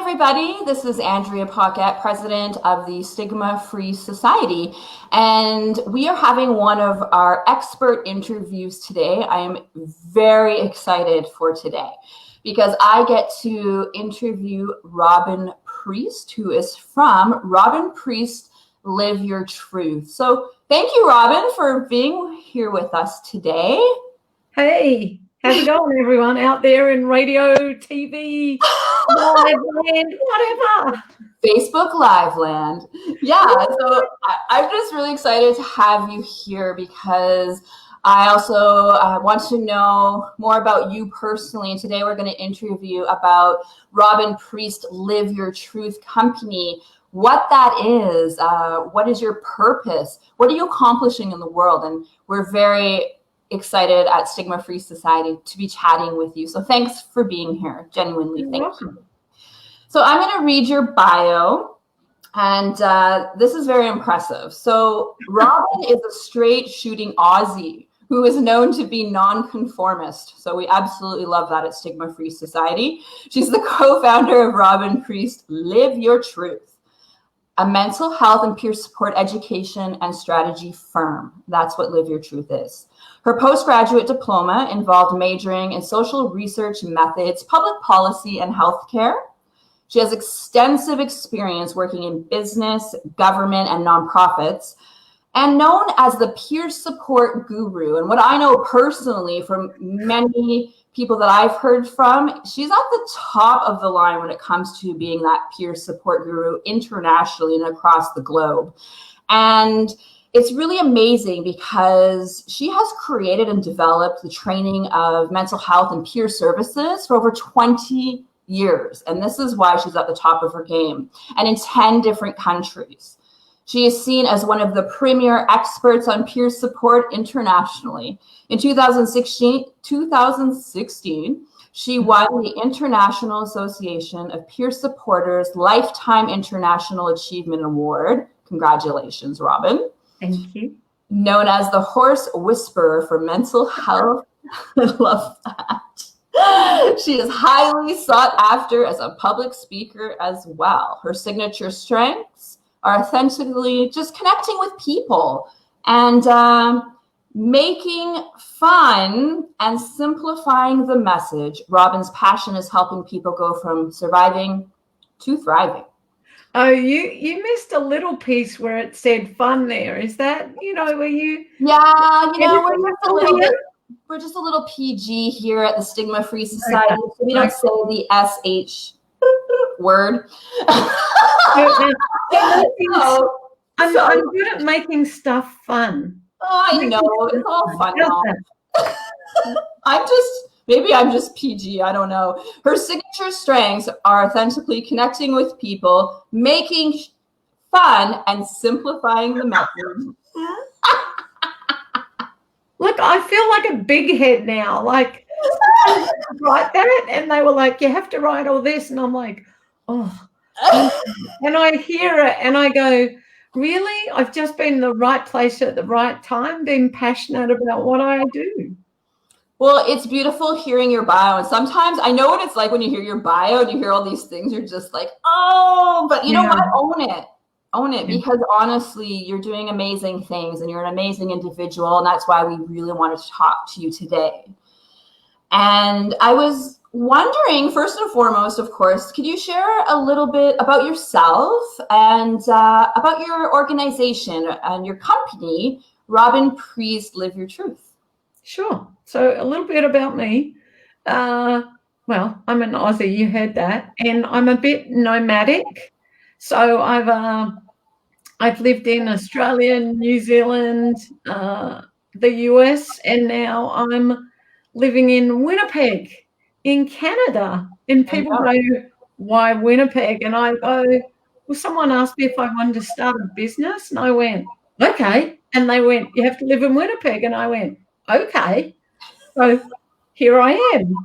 everybody. This is Andrea Paquette, president of the Stigma-Free Society, and we are having one of our expert interviews today. I am very excited for today because I get to interview Robyn Priest, who is from Robyn Priest Live Your Truth. So thank you, Robyn, for being here with us today. Hey, how's it going, everyone out there in radio, TV, live land, whatever? Facebook Live land. Yeah, so I'm just really excited to have you here because I also want to know more about you personally. And today we're going to interview about Robyn Priest Live Your Truth company, what that is, what is your purpose, what are you accomplishing in the world? And we're very excited at Stigma-Free Society to be chatting with you. So thanks for being here. Genuinely, thank you. So I'm going to read your bio, and this is very impressive. So Robyn is a straight shooting Aussie who is known to be nonconformist. So we absolutely love that at Stigma-Free Society. She's the co-founder of Robyn Priest Live Your Truth, a mental health and peer support education and strategy firm. That's what Live Your Truth is. Her postgraduate diploma involved majoring in social research methods, public policy, and healthcare. She has extensive experience working in business, government, and nonprofits, and known as the peer support guru. And what I know personally from many people that I've heard from, she's at the top of the line when it comes to being that peer support guru internationally and across the globe. And it's really amazing because she has created and developed the training of mental health and peer services for over 20 years. And this is why she's at the top of her game, and in 10 different countries. She is seen as one of the premier experts on peer support internationally. In 2016, she won the International Association of Peer Supporters Lifetime International Achievement Award. Congratulations, Robyn. Thank you. Known as the Horse Whisperer for Mental Health. I love that. She is highly sought after as a public speaker as well. Her signature strengths are authentically just connecting with people and making fun and simplifying the message. Robyn's passion is helping people go from surviving to thriving. Oh, you missed a little piece where it said fun there. Is that, where you... Yeah, we're just a little PG here at the Stigma-Free Society. Okay. So we don't say the SH word. I'm good at making stuff fun. Oh, I know. It's all fun now. Maybe I'm just PG. I don't know. Her signature strengths are authentically connecting with people, making fun, and simplifying the message. Look, I feel like a big head now. Like, write that, and they were like, "You have to write all this," and I'm like, "Oh." And I hear it, and I go, "Really? I've just been in the right place at the right time, being passionate about what I do." Well, it's beautiful hearing your bio. And sometimes I know what it's like when you hear your bio and you hear all these things, you're just like, oh, but you know what? Own it, because honestly, you're doing amazing things and you're an amazing individual. And that's why we really wanted to talk to you today. And I was wondering, first and foremost, of course, could you share a little bit about yourself and about your organization and your company, Robyn Priest Live Your Truth? Sure. So a little bit about me. Well, I'm an Aussie, you heard that, and I'm a bit nomadic. So I've lived in Australia, New Zealand, the US, and now I'm living in Winnipeg, in Canada. And people go, "Why Winnipeg?" And I go, well, someone asked me if I wanted to start a business, and I went, "Okay." And they went, "You have to live in Winnipeg." And I went, "Okay." So here I am.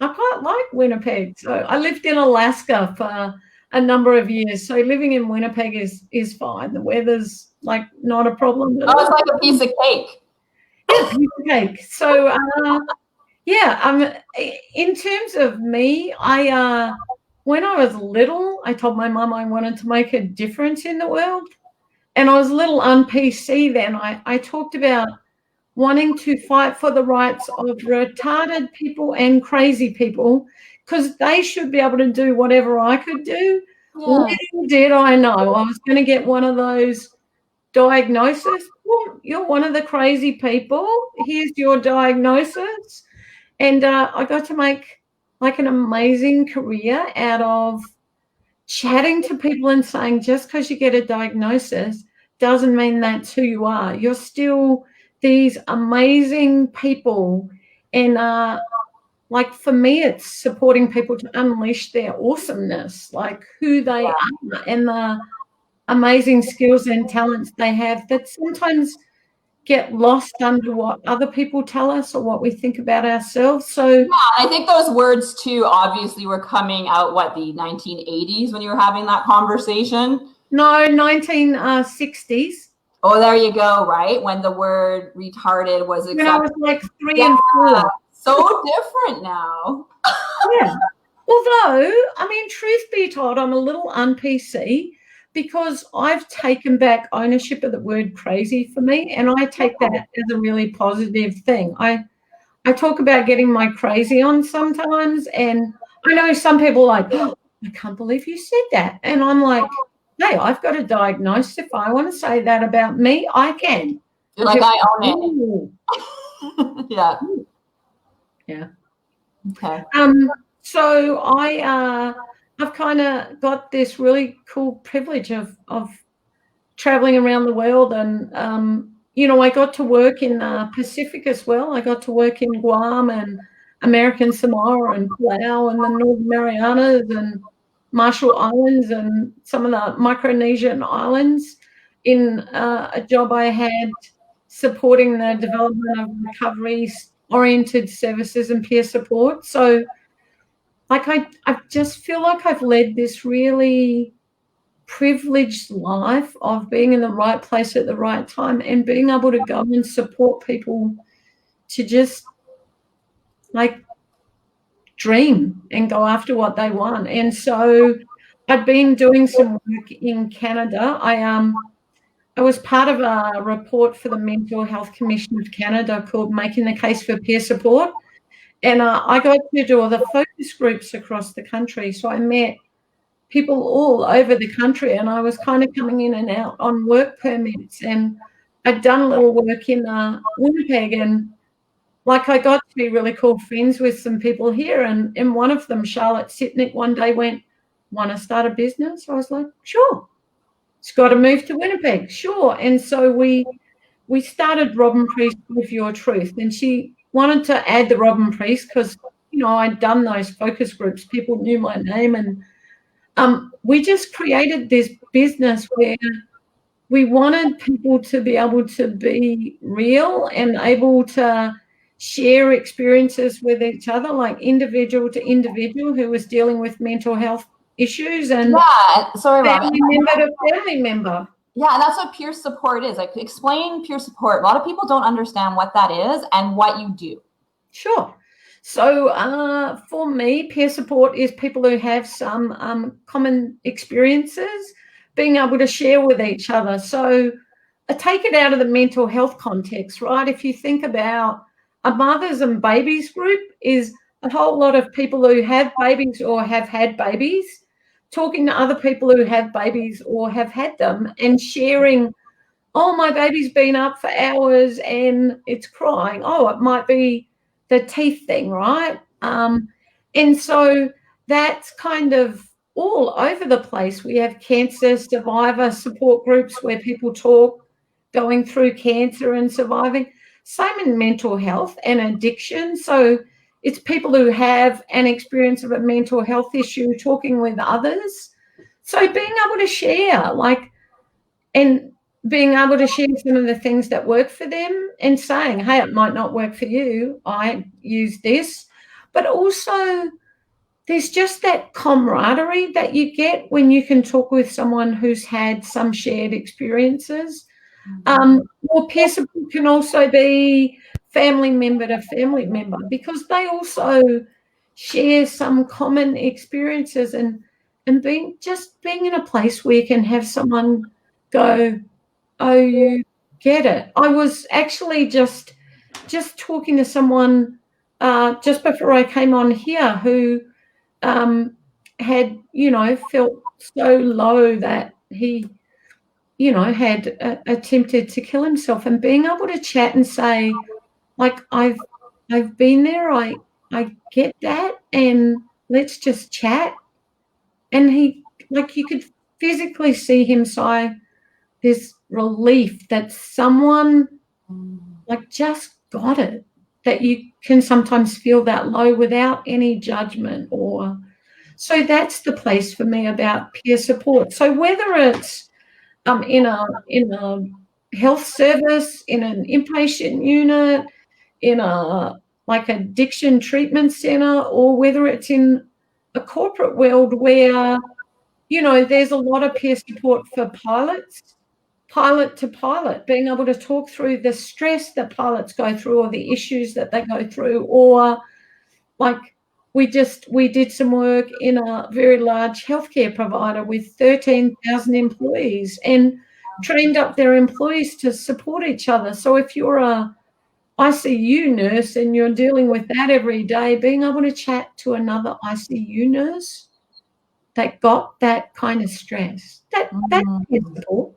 I quite like Winnipeg. So I lived in Alaska for a number of years. So living in Winnipeg is fine. The weather's like not a problem. Oh, it's like a piece of cake. Yeah, piece of cake. So in terms of me, I when I was little, I told my mum I wanted to make a difference in the world. And I was a little un-PC then. I talked about wanting to fight for the rights of retarded people and crazy people because they should be able to do whatever I could do. Yeah. Little did I know I was going to get one of those diagnoses. Well, you're one of the crazy people. Here's your diagnosis. And I got to make like an amazing career out of chatting to people and saying just because you get a diagnosis doesn't mean that's who you are. You're still these amazing people. And like for me, it's supporting people to unleash their awesomeness, like who they are and the amazing skills and talents they have that sometimes get lost under what other people tell us or what we think about ourselves. So yeah, I think those words too obviously were coming out the 1980s when you were having that conversation. No, 1960s. Oh, there you go, right? When the word retarded was accepted. When I was like 3 and 4. So different now. Yeah. Although, I mean, truth be told, I'm a little un-PC because I've taken back ownership of the word crazy for me, and I take that as a really positive thing. I talk about getting my crazy on sometimes, and I know some people are like, oh, I can't believe you said that. And I'm like, hey, I've got a diagnosis. If I want to say that about me, I can. You're like, I own it. Yeah. Yeah. Okay. So I've kind of got this really cool privilege of traveling around the world, and I got to work in Pacific as well. I got to work in Guam and American Samoa and Palau and the Northern Marianas and Marshall Islands and some of the Micronesian islands in a job I had supporting the development of recovery-oriented services and peer support. So like I just feel like I've led this really privileged life of being in the right place at the right time and being able to go and support people to just like dream and go after what they want. And so I've been doing some work in Canada. I was part of a report for the Mental Health Commission of Canada called Making the Case for Peer Support. And I got to do all the focus groups across the country. So I met people all over the country, and I was kind of coming in and out on work permits. And I'd done a little work in Winnipeg, and like I got to be really cool friends with some people here. And one of them, Charlotte Sitnick, one day went, want to start a business? I was like, sure. It's got to move to Winnipeg. Sure. And so we started Robyn Priest With Your Truth. And she wanted to add the Robyn Priest because, I'd done those focus groups. People knew my name. And we just created this business where we wanted people to be able to be real and able to share experiences with each other, like individual to individual who was dealing with mental health issues, and family member to family member. Yeah, and that's what peer support is. Like, explain peer support. A lot of people don't understand what that is and what you do. Sure. So for me, peer support is people who have some common experiences being able to share with each other. So I take it out of the mental health context, right? If you think about a mothers and babies group is a whole lot of people who have babies or have had babies talking to other people who have babies or have had them and sharing, oh, my baby's been up for hours and it's crying. Oh, it might be the teeth thing, right? And so that's kind of all over the place. We have cancer survivor support groups where people talk going through cancer and surviving. Same in mental health and addiction. So it's people who have an experience of a mental health issue talking with others. So being able to share, and being able to share some of the things that work for them and saying, hey, it might not work for you. I use this. But also there's just that camaraderie that you get when you can talk with someone who's had some shared experiences. Or peer support can also be family member to family member because they also share some common experiences, and being in a place where you can have someone go, oh, you get it. I was actually just talking to someone just before I came on here who had, felt so low that he, had attempted to kill himself, and being able to chat and say, like, I've been there, I get that, and let's just chat. And he, like, you could physically see him sigh this relief that someone, like, just got it, that you can sometimes feel that low without any judgment. Or so that's the place for me about peer support. So whether it's in a health service, in an inpatient unit, in a like addiction treatment center, or whether it's in a corporate world where, there's a lot of peer support for pilots, pilot to pilot, being able to talk through the stress that pilots go through or the issues that they go through. Or like we did some work in a very large healthcare provider with 13,000 employees and trained up their employees to support each other. So if you're a ICU nurse and you're dealing with that every day, being able to chat to another ICU nurse that got that kind of stress, that's support.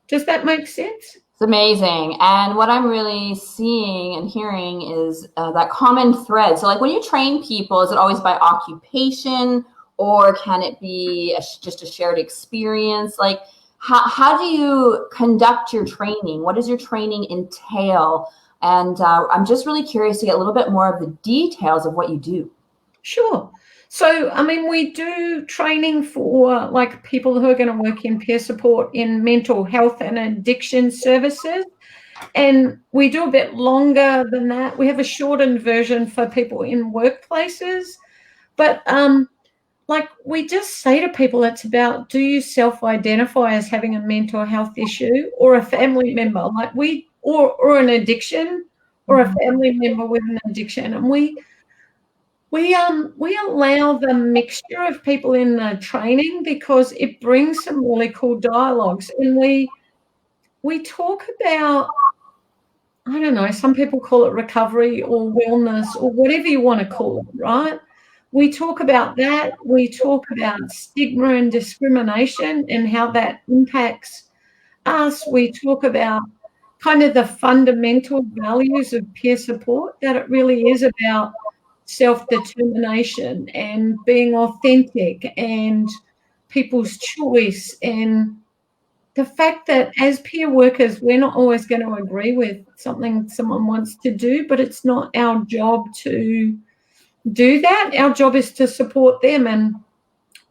Does that make sense? It's amazing. And what I'm really seeing and hearing is that common thread. So like when you train people, is it always by occupation, or can it be just a shared experience? Like how do you conduct your training? What does your training entail? And I'm just really curious to get a little bit more of the details of what you do. Sure. So, I mean, we do training for like people who are going to work in peer support in mental health and addiction services. And we do a bit longer than that. We have a shortened version for people in workplaces. But like we just say to people, it's about, do you self-identify as having a mental health issue or a family member, like or an addiction, or a family member with an addiction. And we allow the mixture of people in the training because it brings some really cool dialogues. And we talk about, I don't know, some people call it recovery or wellness or whatever you want to call it, right? We talk about that. We talk about stigma and discrimination and how that impacts us. We talk about kind of the fundamental values of peer support, that it really is about self-determination and being authentic and people's choice, and the fact that as peer workers, we're not always going to agree with something someone wants to do, but it's not our job to do that. Our job is to support them. And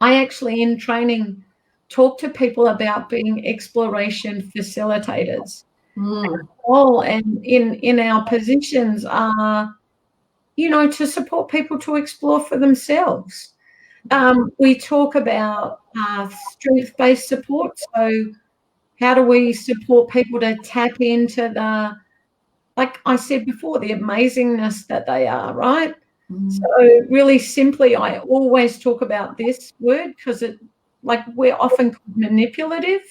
I actually, in training, talk to people about being exploration facilitators. And in our positions are, to support people to explore for themselves. We talk about strength-based support. So how do we support people to tap into the, like I said before, the amazingness that they are, right? So really simply, I always talk about this word because we're often called manipulative.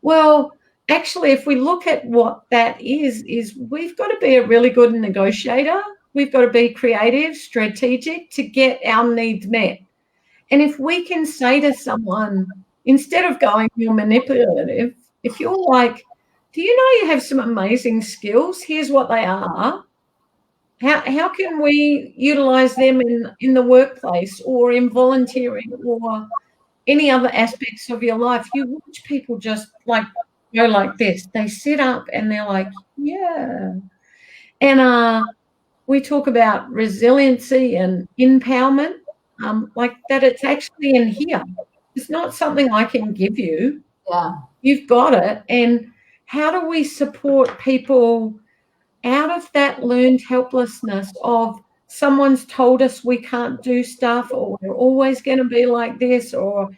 Well, actually, if we look at what that is we've got to be a really good negotiator. We've got to be creative, strategic to get our needs met. And if we can say to someone, instead of going, you're manipulative, if you're like, do you know you have some amazing skills? Here's what they are. How can we utilize them in the workplace or in volunteering or any other aspects of your life? You watch people just like go like this. They sit up and they're like, yeah. And we talk about resiliency and empowerment, like that it's actually in here. It's not something I can give you. Yeah. You've got it. And how do we support people out of that learned helplessness of someone's told us we can't do stuff, or we're always going to be like this, or,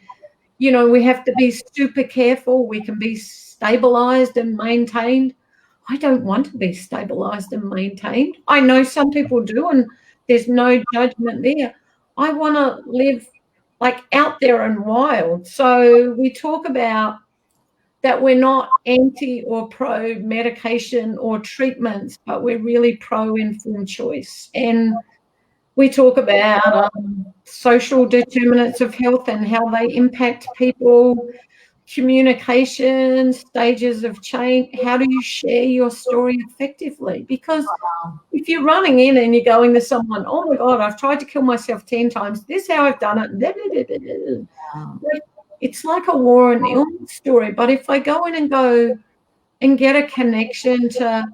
we have to be super careful. We can be stabilized and maintained. I don't want to be stabilized and maintained. I know some people do, and There's no judgment there. I want to live like out there and wild. So we talk about that we're not anti or pro medication or treatments, but we're really pro informed choice. And we talk about social determinants of health and how they impact people, communication, stages of change. How do you share your story effectively? Because if you're running in and you're going to someone, oh my God, I've tried to kill myself 10 times, this is how I've done it. It's like a war and illness story. But if I go in and go and get a connection to,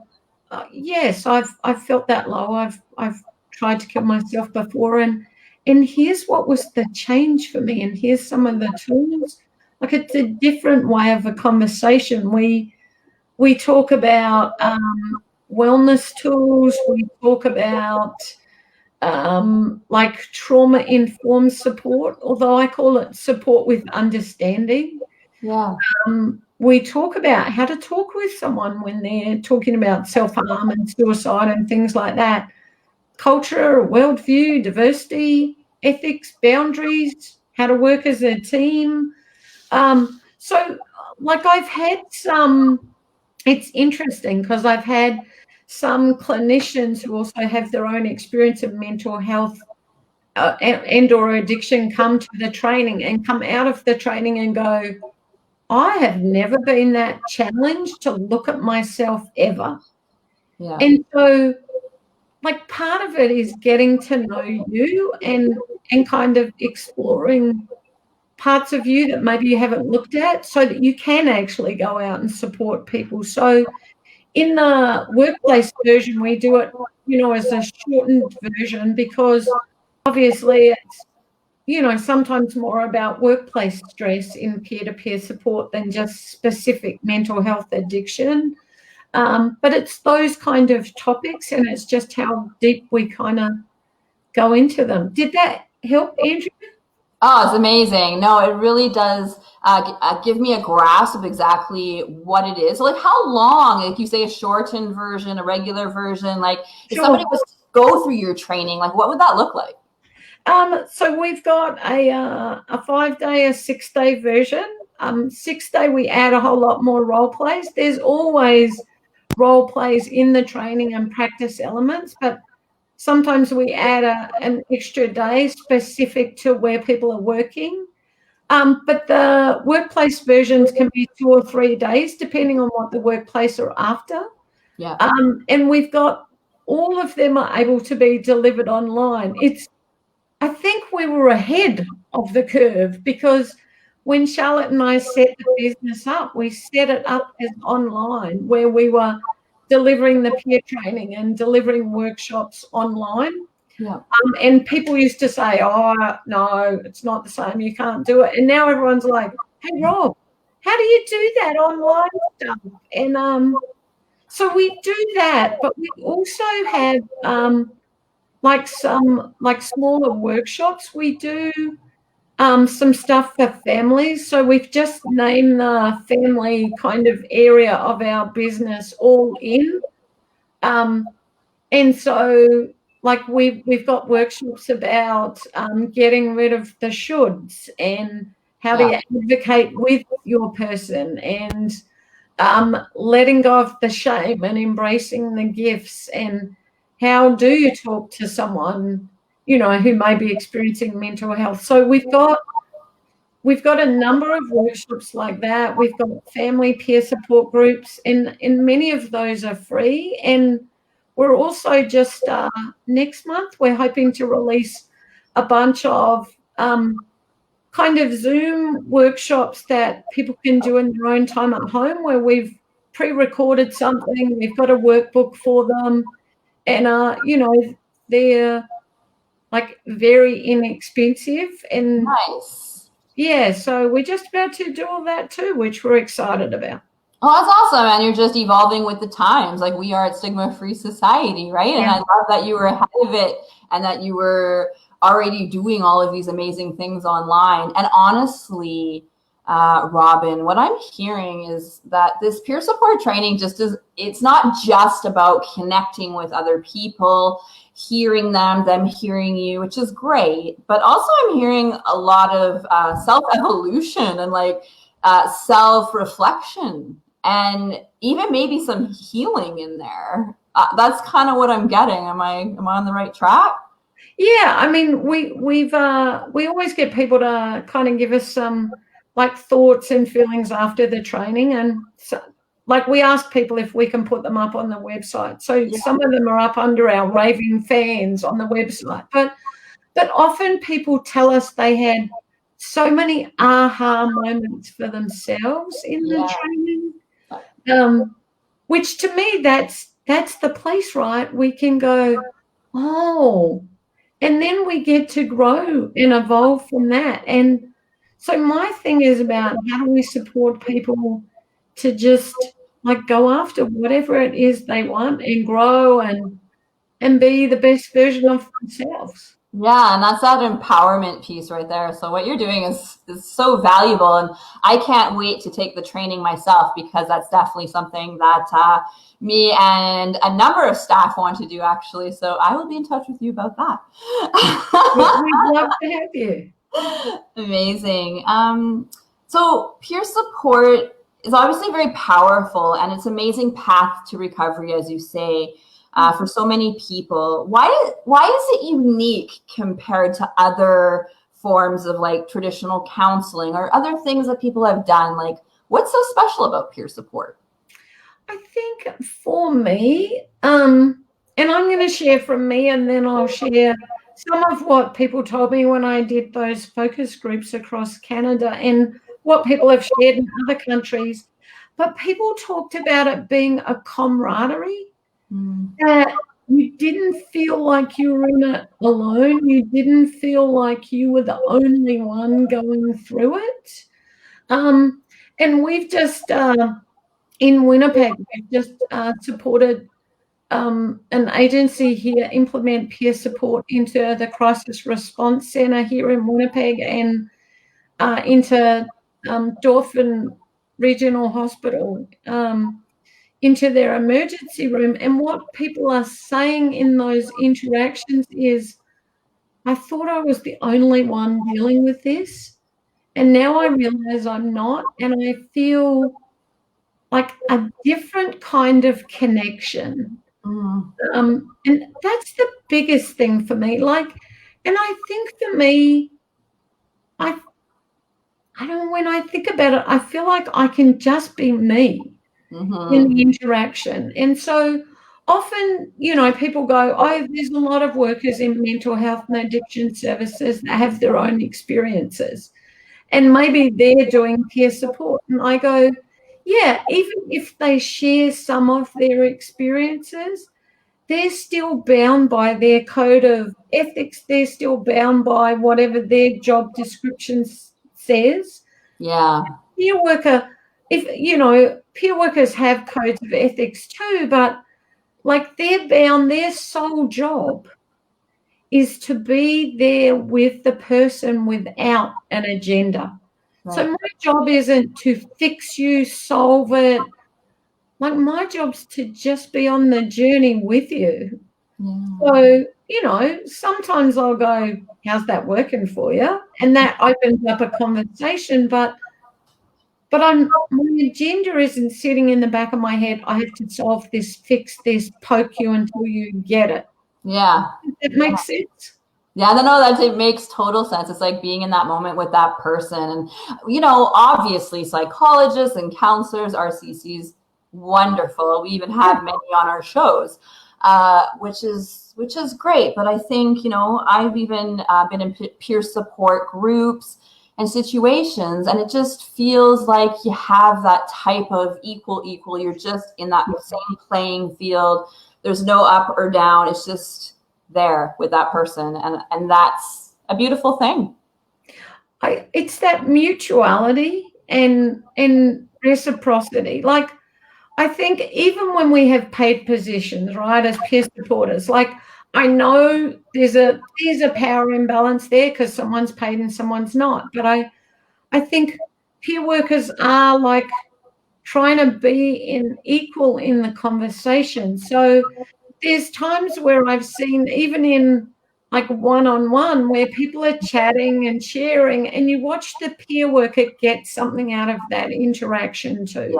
yes, I've felt that low. I've tried to kill myself before, and here's what was the change for me, and here's some of the tools. Like, it's a different way of a conversation. We talk about wellness tools. We talk about like trauma-informed support, although I call it support with understanding. Yeah. We talk about how to talk with someone when they're talking about self-harm and suicide and things like that. Culture, worldview, diversity, ethics, boundaries, how to work as a team. So, like, I've had some, it's interesting because I've had some clinicians who also have their own experience of mental health and or addiction come to the training and come out of the training and go, I have never been that challenged to look at myself ever. Yeah. And so, like, part of it is getting to know you and kind of exploring parts of you that maybe you haven't looked at so that you can actually go out and support people. So in the workplace version, we do it, as a shortened version because obviously it's, sometimes more about workplace stress in peer-to-peer support than just specific mental health addiction. But it's those kind of topics, and it's just how deep we kind of go into them. Did that help, Andrea? Oh, it's amazing. No, it really does give me a grasp of exactly what it is. So, like, how long, like you say, a shortened version, a regular version, like if somebody was to go through your training, like what would that look like? So we've got a 5-day, a 6-day version. 6-day, we add a whole lot more role plays. There's always role plays in the training and practice elements, but sometimes we add an extra day specific to where people are working. But the workplace versions can be 2 or 3 days, depending on what the workplace are after. Yeah. And we've got all of them are able to be delivered online. I think we were ahead of the curve because when Charlotte and I set the business up, we set it up as online where we were delivering the peer training and delivering workshops online. Yeah. And people used to say, oh, no, it's not the same. You can't do it. And now everyone's like, hey, Rob, how do you do that online stuff? And so we do that, but we also have like some smaller workshops. We do some stuff for families. So we've just named the family kind of area of our business All In. And so, like, we've got workshops about getting rid of the shoulds and how do you advocate with your person and letting go of the shame and embracing the gifts, and how do you talk to someone, who may be experiencing mental health. So we've got a number of workshops like that. We've got family peer support groups, and many of those are free. And we're also just next month, we're hoping to release a bunch of kind of Zoom workshops that people can do in their own time at home, where we've pre-recorded something, we've got a workbook for them, and they're like very inexpensive. And nice. Yeah, so we're just about to do all that too, which we're excited about. Oh, that's awesome. And you're just evolving with the times, like we are at Stigma-Free Society, right? And I love that you were ahead of it and that you were already doing all of these amazing things online. And honestly, Robyn, what I'm hearing is that this peer support training it's not just about connecting with other people. hearing them hearing you, which is great. But also I'm hearing a lot of self-evolution and like self-reflection and even maybe some healing in there. That's kind of what I'm getting. Am I on the right track? Yeah, I mean, we always get people to kind of give us some like thoughts and feelings after the training, and so, like we ask people if we can put them up on the website. So some of them are up under our raving fans on the website, but often people tell us they had so many aha moments for themselves in the training, which to me that's the place, right? We can go, oh. And then we get to grow and evolve from that. And so my thing is about how do we support people to just like go after whatever it is they want and grow and be the best version of themselves. Yeah, and that's that empowerment piece right there. So what you're doing is so valuable, and I can't wait to take the training myself because that's definitely something that me and a number of staff want to do actually. So I will be in touch with you about that. We'd love to have you. Amazing. So peer support is obviously very powerful, and it's an amazing path to recovery, as you say. For so many people. Why is it unique compared to other forms of like traditional counseling or other things that people have done? Like, what's so special about peer support? I think for me, and I'm going to share from me, and then I'll share some of what people told me when I did those focus groups across Canada and what people have shared in other countries. But people talked about it being a camaraderie. That you didn't feel like you were in it alone. You didn't feel like you were the only one going through it. And we've just, in Winnipeg, we've just supported an agency here implement peer support into the Crisis Response Centre here in Winnipeg and into Dauphin Regional Hospital. Into their emergency room. And what people are saying in those interactions is, I thought I was the only one dealing with this. And now I realize I'm not. And I feel like a different kind of connection. And that's the biggest thing for me. Like, and I think for me, I don't know, when I think about it, I feel like I can just be me. In the interaction. And so often, people go, oh, there's a lot of workers in mental health and addiction services that have their own experiences. And maybe they're doing peer support. And I go, yeah, even if they share some of their experiences, they're still bound by their code of ethics. They're still bound by whatever their job description says. Yeah. Peer worker, peer workers have codes of ethics too, but like they're bound, their sole job is to be there with the person without an agenda. Right. So my job isn't to fix you, solve it. Like my job's to just be on the journey with you. So, sometimes I'll go, how's that working for you? And that opens up a conversation, but my agenda isn't sitting in the back of my head. I have to solve this, fix this, poke you until you get it. Yeah. Does that make sense? Yeah, no, that it makes total sense. It's like being in that moment with that person. And, obviously psychologists and counselors, RCCs, wonderful. We even have many on our shows, which is great. But I think, I've even been in peer support groups and situations, and it just feels like you have that type of equal. You're just in that same playing field. There's no up or down. It's just there with that person, and that's a beautiful thing. It's that mutuality and reciprocity. Like, I think even when we have paid positions, right, as peer supporters, like I know there's a power imbalance there because someone's paid and someone's not. But I think peer workers are like trying to be equal in the conversation. So there's times where I've seen, even in like one-on-one, where people are chatting and sharing, and you watch the peer worker get something out of that interaction too.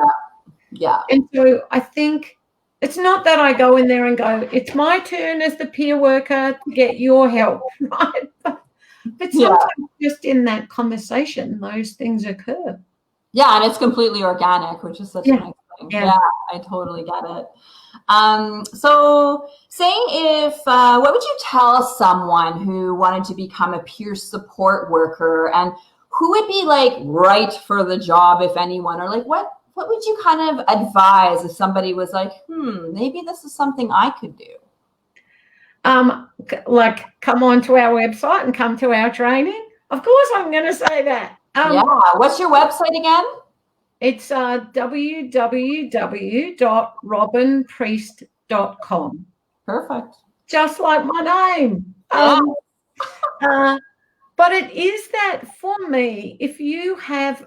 Yeah. And so I think it's not that I go in there and go, it's my turn as the peer worker to get your help, right? But sometimes just in that conversation, those things occur. Yeah, and it's completely organic, which is such a nice thing. Yeah, I totally get it. So saying what would you tell someone who wanted to become a peer support worker, and who would be like right for the job, if anyone, or like what would you kind of advise if somebody was like, maybe this is something I could do? Like come onto our website and come to our training. Of course I'm going to say that. What's your website again? It's www.robynpriest.com. Perfect. Just like my name. But it is that for me, if you have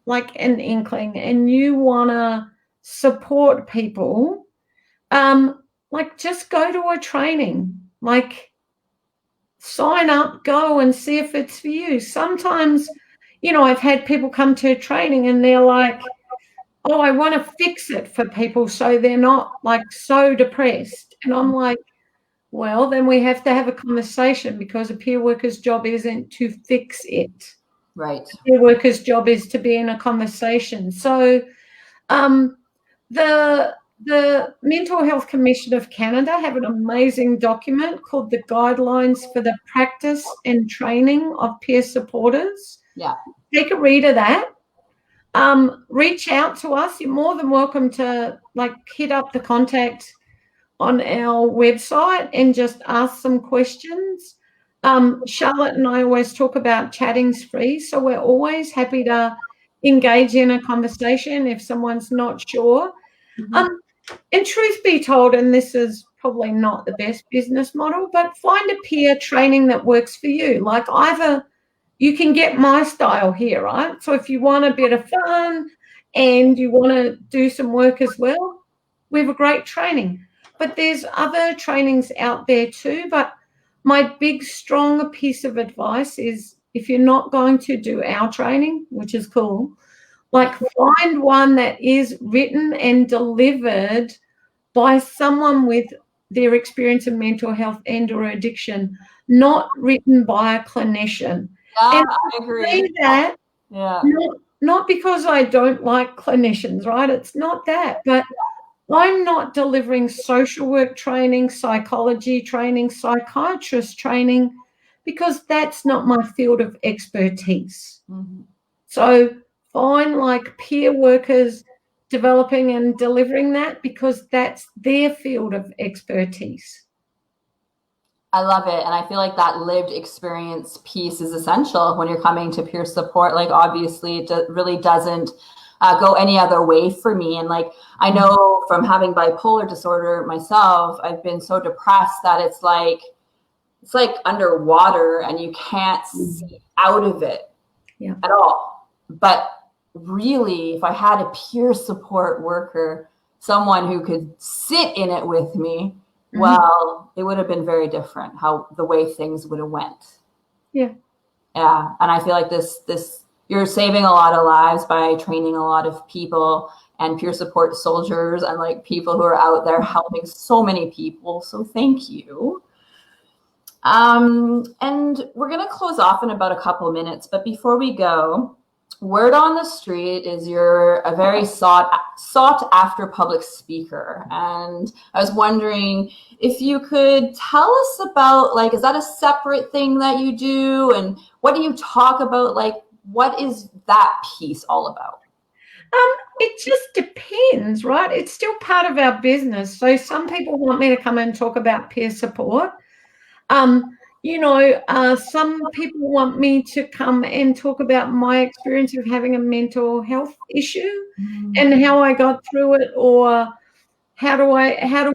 like an inkling and you want to support people, like just go to a training, like sign up, go and see if it's for you. Sometimes, you know, I've had people come to a training and they're like, oh, I want to fix it for people so they're not like so depressed. And I'm like, well, then we have to have a conversation, because a peer worker's job isn't to fix it. Right. A peer worker's job is to be in a conversation. So the Mental Health Commission of Canada have an amazing document called the Guidelines for the Practice and Training of Peer Supporters. Yeah. Take a read of that. Reach out to us. You're more than welcome to like hit up the contact on our website and just ask some questions. Charlotte and I always talk about chatting's free, so we're always happy to engage in a conversation if someone's not sure. And truth be told, and this is probably not the best business model, but find a peer training that works for you. Like either you can get my style here, right? So if you want a bit of fun and you want to do some work as well, we have a great training. But there's other trainings out there too. But my big, strong piece of advice is, if you're not going to do our training, which is cool, like find one that is written and delivered by someone with their experience in mental health and or addiction, not written by a clinician. Yeah, and I agree. That, yeah. Not because I don't like clinicians, right? It's not that, but I'm not delivering social work training, psychology training, psychiatrist training, because that's not my field of expertise. So find like peer workers developing and delivering that, because that's their field of expertise. I love it. And I feel like that lived experience piece is essential when you're coming to peer support. Like, obviously, it really doesn't go any other way for me. And like, I know from having bipolar disorder myself, I've been so depressed that it's like underwater and you can't see out of it at all. But really, if I had a peer support worker, someone who could sit in it with me, well, it would have been very different, how the way things would have went. Yeah. And I feel like this you're saving a lot of lives by training a lot of people and peer support soldiers and like people who are out there helping so many people. So thank you. And we're going to close off in about a couple of minutes, but before we go, word on the street is you're a very sought after public speaker. And I was wondering if you could tell us about, like, is that a separate thing that you do? And what do you talk about? Like, what is that piece all about? It just depends, right? It's still part of our business. So some people want me to come and talk about peer support. Some people want me to come and talk about my experience of having a mental health issue and how I got through it, or how do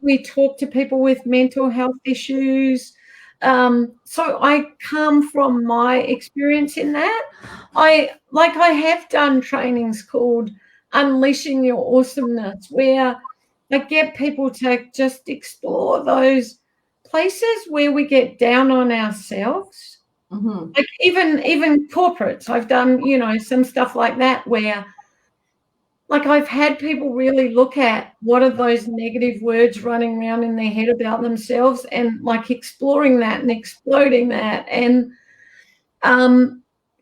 we talk to people with mental health issues. So I come from my experience in that. I have done trainings called Unleashing Your Awesomeness, where I get people to just explore those places where we get down on ourselves. Mm-hmm. Like even corporates, I've done, some stuff like that where, like, I've had people really look at what are those negative words running around in their head about themselves, and like exploring that and exploding that. And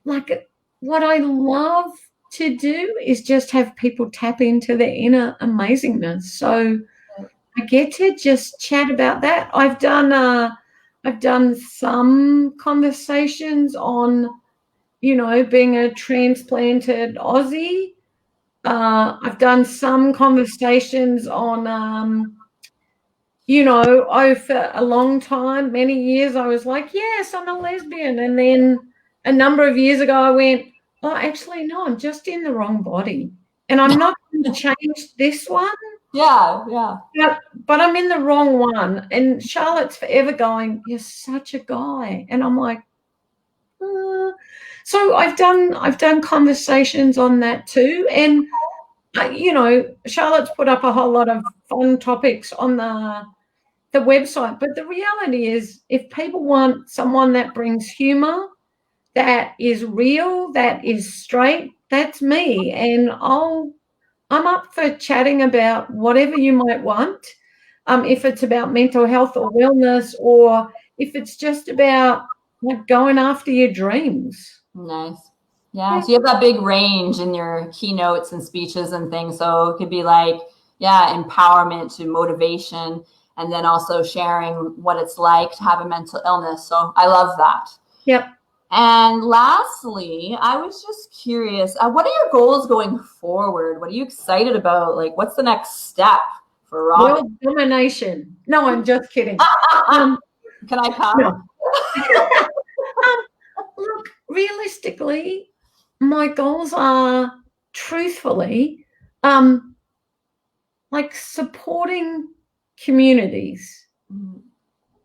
like, what I love to do is just have people tap into their inner amazingness. So I get to just chat about that. I've done some conversations on, being a transplanted Aussie. I've done some conversations on, for a long time, many years, I was like, yes, I'm a lesbian. And then a number of years ago, I went, oh, actually, no, I'm just in the wrong body. And I'm not going to change this one. Yeah. But I'm in the wrong one. And Charlotte's forever going, you're such a guy. And I'm like, so I've done conversations on that too. And Charlotte's put up a whole lot of fun topics on the website. But the reality is, if people want someone that brings humor, that is real, that is straight, that's me. And I'm up for chatting about whatever you might want. If it's about mental health or wellness, or if it's just about like going after your dreams. Nice. Yeah. So you have that big range in your keynotes and speeches and things. So it could be like, empowerment to motivation, and then also sharing what it's like to have a mental illness. So I love that. Yep. And lastly, I was just curious, what are your goals going forward? What are you excited about? Like, what's the next step for Robyn? World domination. No, I'm just kidding. Can I come? No. Look, realistically, my goals are, truthfully, like supporting communities. Mm-hmm.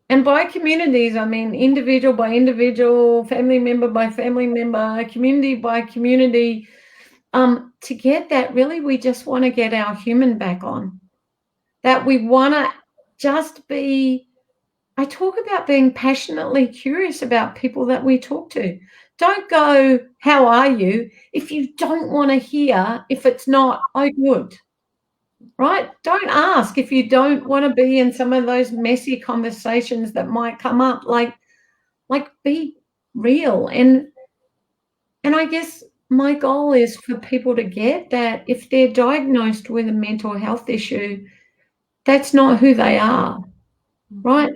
And by communities, I mean individual by individual, family member by family member, community by community. To get that, really, we just want to get our human back on. That we want to just be, I talk about being passionately curious about people that we talk to. Don't go, how are you? If you don't want to hear, if it's not, oh, good. Right? Don't ask if you don't want to be in some of those messy conversations that might come up. Like be real. And I guess my goal is for people to get that if they're diagnosed with a mental health issue, that's not who they are. Right?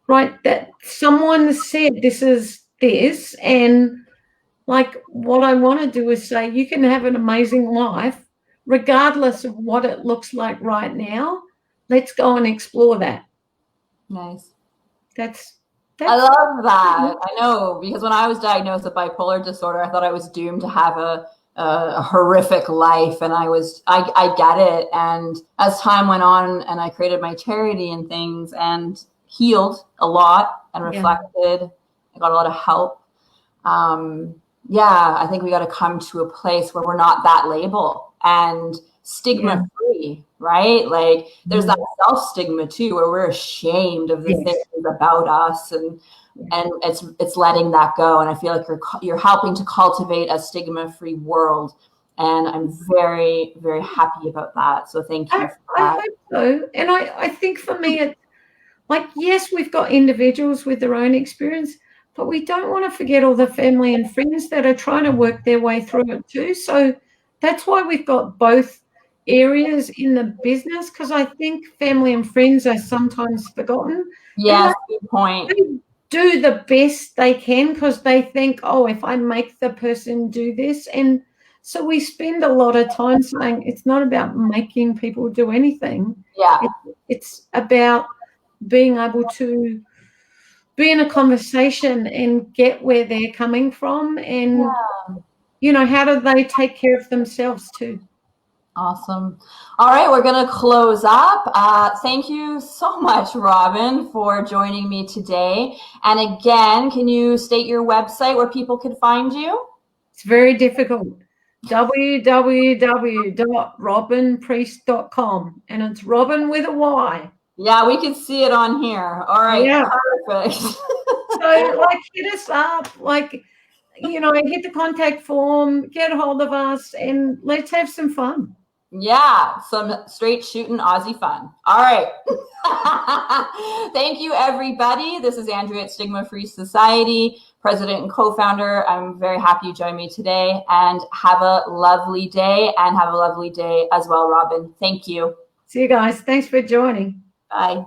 Right? That someone said this is this, and like what I want to do is say you can have an amazing life regardless of what it looks like right now. Let's go and explore that. Nice. That's I love that. I know, because when I was diagnosed with bipolar disorder, I thought I was doomed to have a horrific life, and I get it. And as time went on, and I created my charity and things, and healed a lot and reflected, I got a lot of help. I think we got to come to a place where we're not that label and stigma-free, right? Like there's that self-stigma too, where we're ashamed of the things about us, and it's letting that go. And I feel like you're helping to cultivate a stigma-free world, and I'm very, very happy about that. So thank you for that. I hope so. And I think for me, it's like, yes, we've got individuals with their own experience, but we don't want to forget all the family and friends that are trying to work their way through it too. So that's why we've got both areas in the business, because I think family and friends are sometimes forgotten. Yes, good point. They do the best they can because they think, oh, if I make the person do this. And so we spend a lot of time saying it's not about making people do anything. Yeah. It's about being able to be in a conversation and get where they're coming from, and how do they take care of themselves too. Awesome. All right, we're going to close up. Thank you so much, Robyn, for joining me today. And again, can you state your website where people could find you? It's very difficult. www.robynpriest.com, and it's Robyn with a Y. Yeah, we can see it on here. All right, Yeah. perfect. So, hit us up, hit the contact form, get a hold of us, and let's have some fun. Yeah, some straight shooting Aussie fun. All right. Thank you, everybody. This is Andrea at Stigma-Free Society, president and co-founder. I'm very happy you joined me today, and have a lovely day, and have a lovely day as well, Robyn. Thank you. See you guys. Thanks for joining. Bye.